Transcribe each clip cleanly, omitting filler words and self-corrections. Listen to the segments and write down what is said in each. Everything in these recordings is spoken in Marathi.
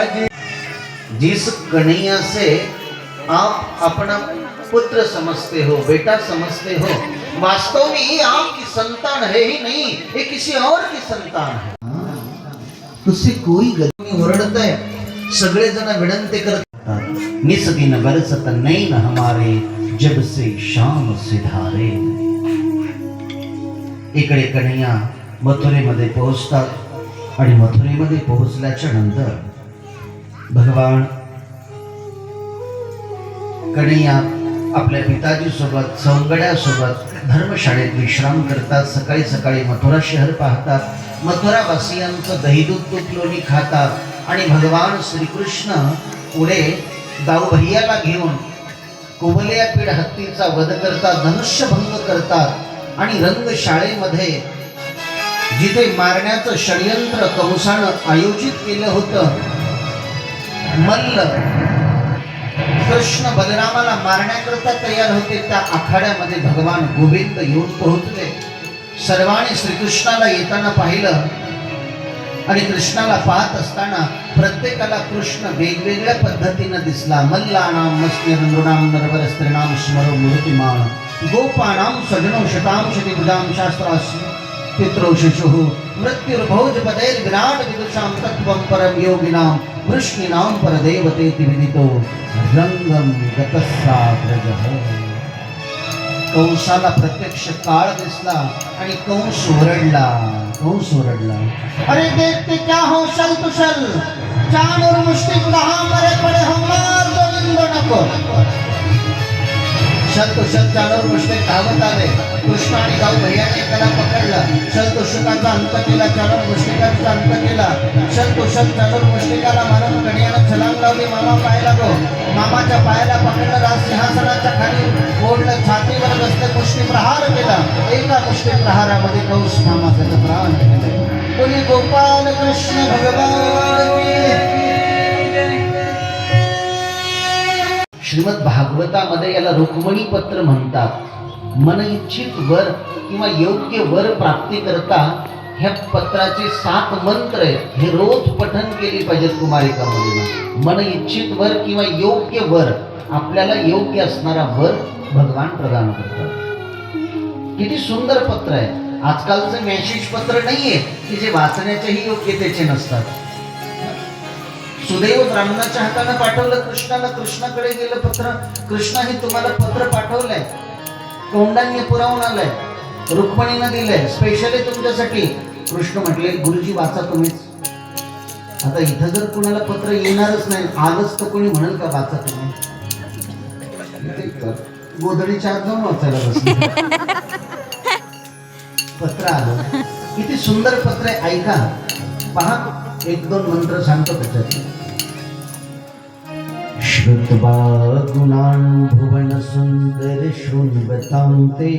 जी। जिस कन्हैया से आप अपना पुत्र समझते हो, बेटा समझते हो, वास्तव में ये आपकी संतान है ही नहीं, ये किसी और की संतान है। उससे कोई गलती नहीं ओरडत है, सगळे जण विनंती करतात, निस दिन बरसत नैन हमारे, जब से शाम सिधारे। इकडे कन्हैया मथुरेमध्ये पोहोचतात आणि मथुरेमध्ये पोहोचल्याच्या नंतर भगवान कन्हैया आपल्या पिताजी सोबत सौंगड्या सोबत धर्मशाळेत विश्राम करतात। सकाळी सकाळी मथुरा शहर पाहतात, मथुरा वासियांचं दही दूध तूप लोणी खातात आणि भगवान श्रीकृष्ण पुढे दाऊ भैयाला घेऊन कुबल्या पीड हत्तीचा वध करतात, धनुष्यभंग करतात आणि रंगशाळेमध्ये जिथे मारण्याचं षडयंत्र कंसानं आयोजित केलं होतं, मल्ल कृष्ण बलरामाला मारण्याकरता तयार होते, त्या आखाड्यामध्ये भगवान गोविंद येऊन पोहोचले। सर्वांनी श्रीकृष्णाला येताना पाहिलं आणि कृष्णाला पाहत असताना प्रत्येकाला कृष्ण वेगवेगळ्या पद्धतीने दिसला। मल्लानाम मस्तिरंगुणाम नरवर स्त्रीणाम स्मरो मूर्तिमान गोपानाम सजनो शताम शती बुधाम शास्त्रास्य पितरो शिशुः मृत्युर्भोज पदैर विराट विदुषाम तत्वं परम योगिनाम वृष्णीनाम परदेवतेति विदितो रंगम गतस्साग्रजः। कंसाला प्रत्यक्ष काळ दिसला आणि कंस ओरडला, अरे देखते क्या हो सल तुसल, चान और मुश्किल कहाँ मरे पड़े हो मार गोविंद नको। शतुशत चालवर मुश्किल धावत आले, कृष्ण आणि गाव भैयाने त्याला पकडलं, शतुशताचा अंत केला, चालवर मुश्किलाचा अंत केला। शतुशत चालवर मुश्किलाला मारून कन्हैयानं छलांग लावली, मामा पायाला गो, मामाच्या पायाला पकडलं, राजसिंहासनाच्या खाली ओढलं, छातीवर बसलं, मुष्टी प्रहार केला। एका मुष्टी प्रहारामध्ये कंस मामाचं प्राण गेले। कोणी गोपाल कृष्ण भगवान की। श्रीमद भागवतामध्ये याला रुक्मिणी पत्र म्हणतात। मन इच्छित वर किंवा योग्य वर प्राप्ती करता ह्या पत्राचे 7 मंत्र आहेत, हे रोज पठन केले पाहिजेत कुमारिका मुलींना। मन इच्छित वर किंवा योग्य वर, आपल्याला योग्य असणारा वर भगवान प्रदान करतात। किती सुंदर पत्र आहे। आजकालचं मेसेज पत्र नाहीये की जे वाचण्याच्याही योग्यतेचे नसतात। सुदैव ब्राह्मणाच्या हाताने पाठवलं कृष्णाला, कृष्णाकडे गेलं पत्र, कृष्णाने तुम्हाला पत्र पाठवलंय, कौंडान्य पुरवून आलंय, रुक्मिणीनं दिलंय स्पेशली तुमच्यासाठी। कृष्ण म्हटले गुरुजी वाचा तुम्हीच। आता इथं जर कुणाला पत्र येणारच नाही, आलंच तर कोणी म्हणेल का वाचा तुम्ही? गोधडीच्या आत जाऊन वाचायला बसले। पत्र आलं, किती सुंदर पत्र आहे, ऐका पहा, 1-2 मंत्र सांगतो त्याच्यात। श्रुत्वा गुणान् भुवन सुंदर शृण्वतां ते,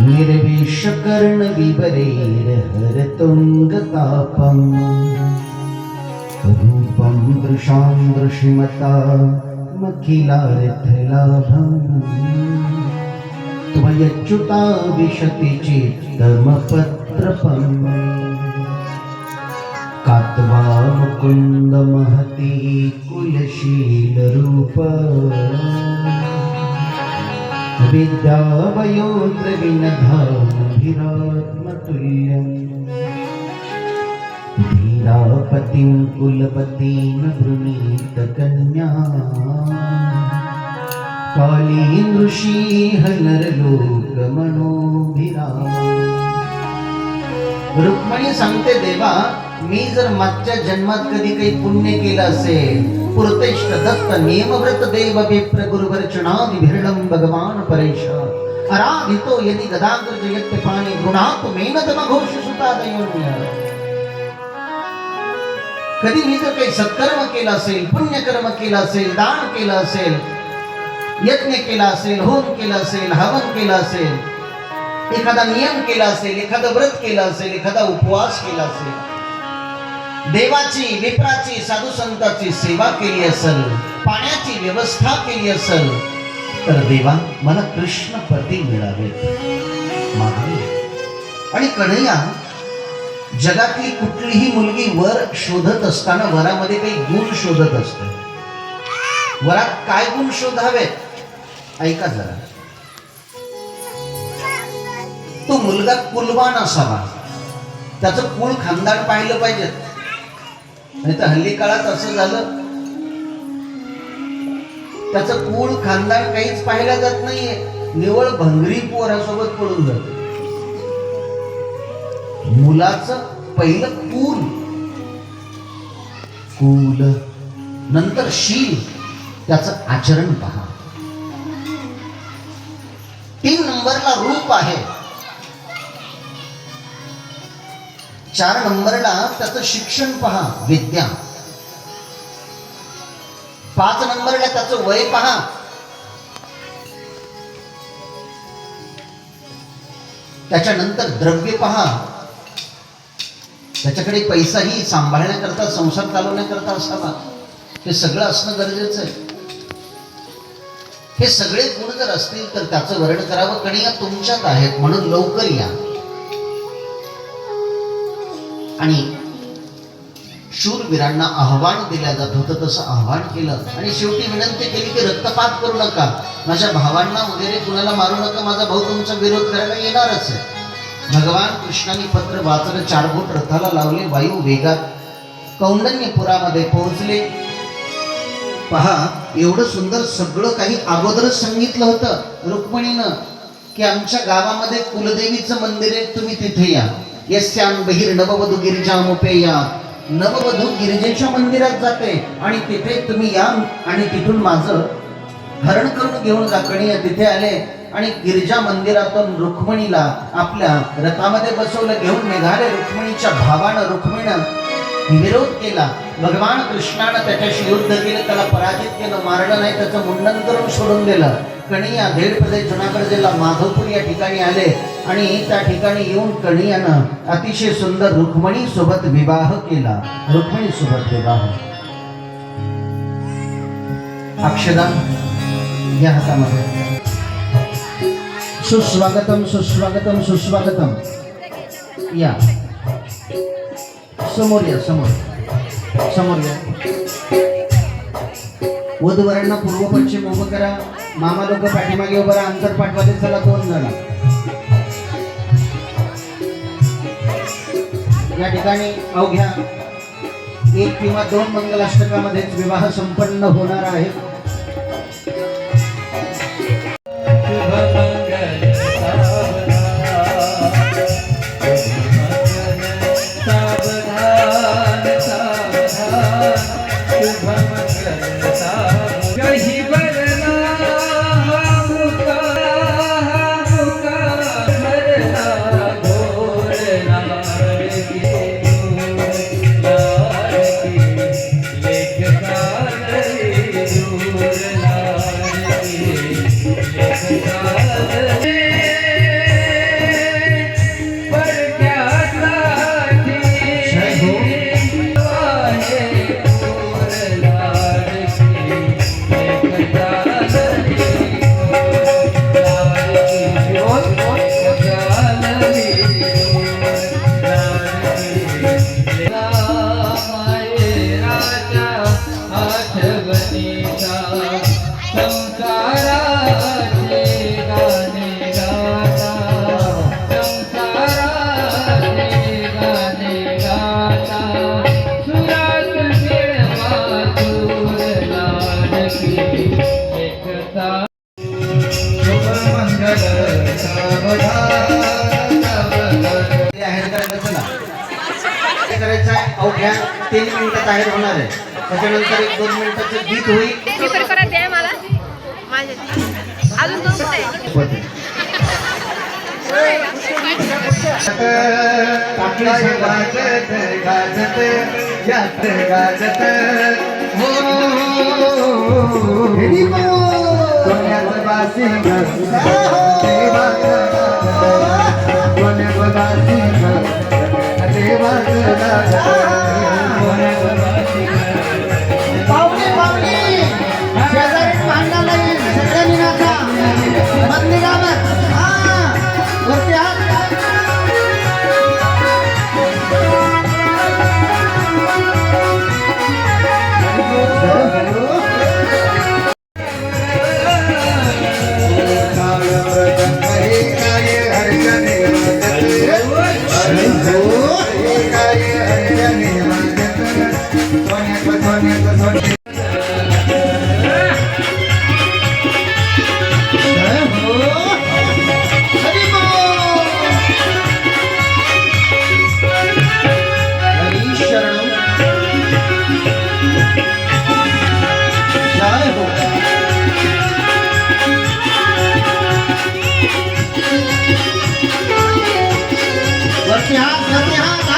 निर्वेश कर्ण विवरेर हरतुंगतापं, रूपं दृशां दृशिमता मखिलार्थलाभं, त्वयच्युता विशति चित्तमपत्रपम्, कात्वा मुकुंद महती कुलशील रूप, विद्यावयोत्र विनधाभिरात्मतुल्यं, धीरापतिं कुलपतिं वृणीत कन्या, कालीं ऋषीः नरलोकमनोभिराम। रुक्मिणी सांगते, देवा मी जर मागच्या जन्मात कधी काही पुण्य केलं असेल, पुरतेष्ट दत्त नियमव्रत देव विप्र गुरुवर्चनादि भिरणं भगवान परेश, आराधितो यदि गदाग्रज यत्पाणि गृणात् मेनदमघोष सुतादयोन्य। कधी मी जर काही सत्कर्म केलं असेल, पुण्यकर्म केलं असेल, दान केलं असेल, यज्ञ केला असेल, होम केलं असेल, हवन केलं असेल, एखादा नियम केला असेल, एखादा व्रत केलं असेल, एखादा उपवास केला असेल, देवाची विप्राची साधू संतांची सेवा केली असेल, पाण्याची व्यवस्था केली असेल, तर देवा मला कृष्ण पती मिळावे मागणी। आणि कन्हैया जगातली कुठलीही मुलगी वर शोधत असताना वरामध्ये काही गुण शोधत असते. वरात काय गुण शोधावेत ऐका जरा. तो मुलगा कुलवान असावा, त्याचं कुळ खानदान पाहिलं पाहिजे. नाही तर हल्ली काळात असं झालं, त्याचं कुळ खानदान काहीच पाहिलं जात नाहीये, निवळ भंगरी पोरासोबत पळून जाते. मुलाचं पहिलं कुल, नंतर शील, त्याचं आचरण पहा. 3 नंबरला रूप आहे, 4 नंबरला त्याचं शिक्षण पहा, विद्या. 5 नंबरला त्याचं वय पहा. त्याच्यानंतर द्रव्य पहा, त्याच्याकडे पैसाही सांभाळण्याकरता, संसार चालवण्याकरता असावा. हे सगळं असणं गरजेचं आहे. हे सगळे गुण जर असतील तर त्याचं वर्णन करावं. कणिया तुमच्यात आहेत म्हणून लवकर या. आणि शूरवीरांना आव्हान दिलं जात होतं, तसं आव्हान केलं आणि शेवटी विनंती केली की रक्तपात करू नका, माझ्या भावांना वगैरे कुणाला मारू नका, माझा भाऊ तुमचा विरोध करायला येणारच आहे. भगवान कृष्णाने पत्र वाचलं, 4 बोट रथाला लावले, वायू वेगात कौंडण्यपुरामध्ये पोहोचले. पहा, एवढं सुंदर सगळं काही अगोदरच सांगितलं होतं रुक्मिणीनं की आमच्या गावामध्ये कुलदेवीचं मंदिर आहे, तुम्ही तिथे या. यस्यां बहिर नववधू गिरिजामुपेया, नववधू गिरिजेच्या मंदिरात जाते आणि तिथे तुम्ही या आणि तिथून माझं हरण करून घेऊन जा. कणिया तिथे आले आणि गिरिजा मंदिरातून रुक्मिणीला आपल्या रथामध्ये बसवलं, घेऊन निघाले. रुक्मिणीच्या भावानं रुक्मिणीनं विरोध केला. भगवान कृष्णानं त्याच्याशी युद्ध केलं, त्याला पराजित केलं, मारलं नाही, त्याचं मुंडन करून सोडून दिलं. कणिया धेड प्रदेश जुनागड जिल्हा माधवपूर या ठिकाणी आले आणि त्या ठिकाणी येऊन कणियानं अतिशय सुंदर रुक्मिणी सोबत विवाह केला. रुक्मिणी सोबत विवाह. अक्षदा या हातामध्ये. सुस्वागतम सुस्वागतम सुस्वागतम. या समोर या, समोर या. वधूवरांना पूर्व पश्चिम उभं करा. मामा लोक पाठीमागे उभं राहा. अंतरपाठमध्ये चला 2 जण. या ठिकाणी अवघ्या 1 किंवा 2 मंगलाष्टकामध्येच विवाह संपन्न होणार आहे. अवघ्या 3 मिनिटं तयार होणार आहे. त्याच्यानंतर 1-2 मिनिटाचं गीत होईल. अजून 2 कुठे गाजत गाजत यात गाजत हो सोन्याचं बासिंग सोन्याचं बासिंग पाहुणे पाहुणे शेजारी भांडणाला येईल सगळ्यांनी नाचा मधली गावात. वरती हात. इतिहास इतिहास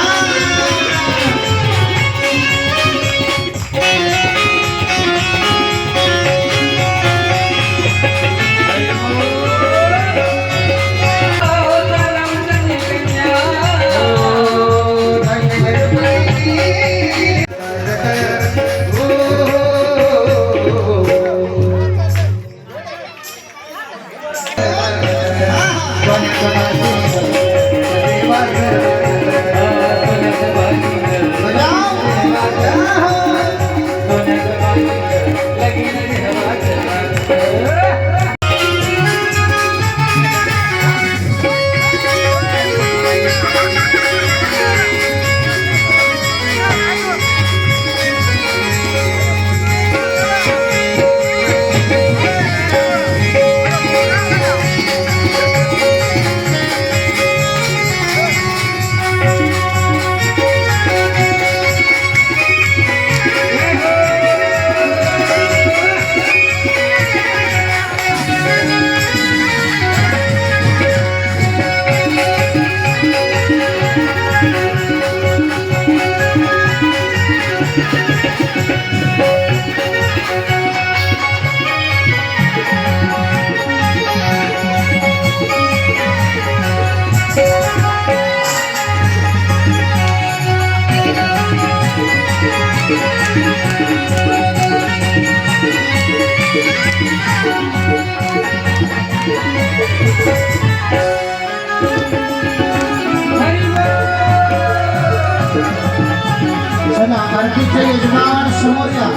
आरतीचे यजमान समोर या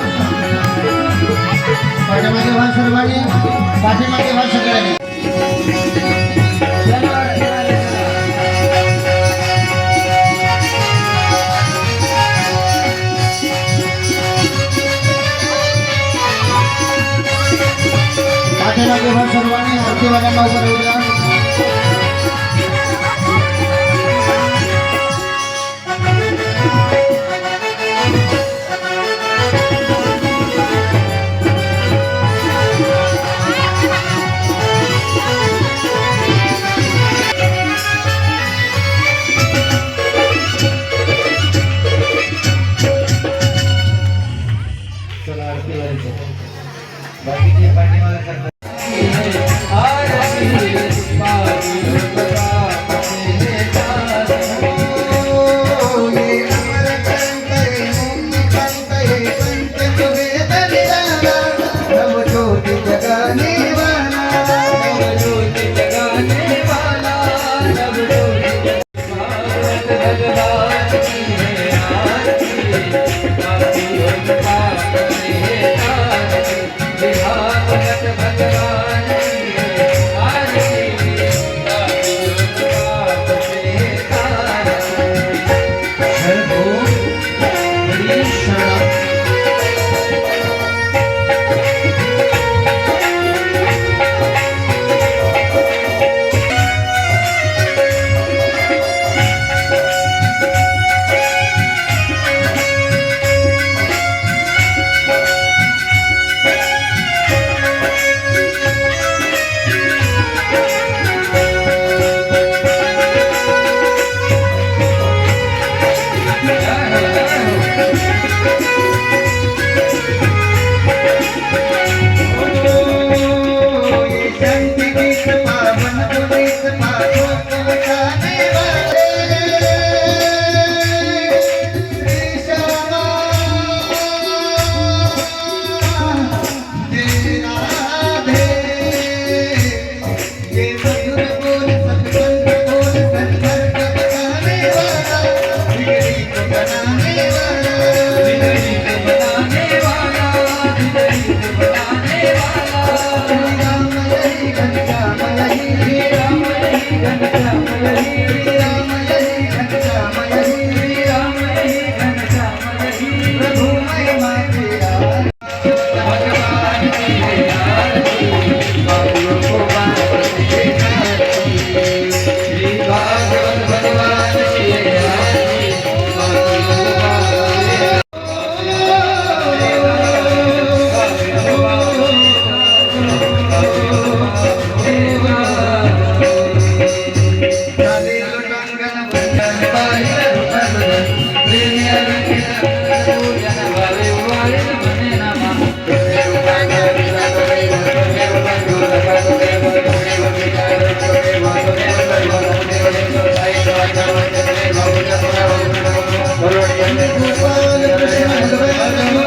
पाठीमागे व्हा सर्वांनी पाठीमागे व्हा सगळ्यांनी पाठीमागे व्हा सर्वांनी आरती वाल्यांना उभं राहू द्या बाकीचे पाठीमागे करतात गोपाल कृष्ण भगवान